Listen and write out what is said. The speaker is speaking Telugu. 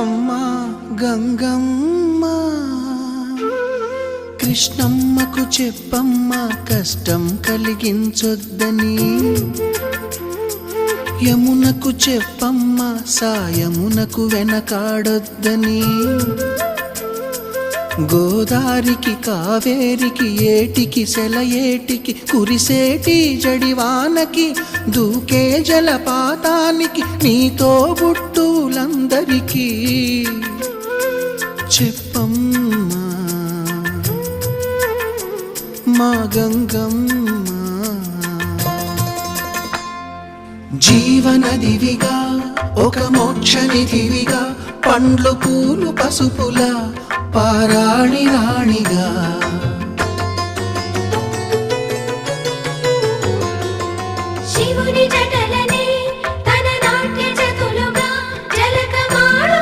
అమ్మా గంగమ్మ కృష్ణమ్మకు చెప్పమ్మా కష్టం కలిగించొద్దని యమునకు చెప్పమ్మా సాయమునకు వెనకాడొద్దని గోదారికి కావేరికి ఏటికి సెలయేటికి కురిసేటి జడివానకి దూకే జలపాతానికి నీతో బుట్టులందరికీ చెప్పమ్మా మా గంగమ్మ జీవనదివిగా ఒక మోక్షనిధివిగా పండ్లు పూలు పసుపుల పారాణి రాణిగా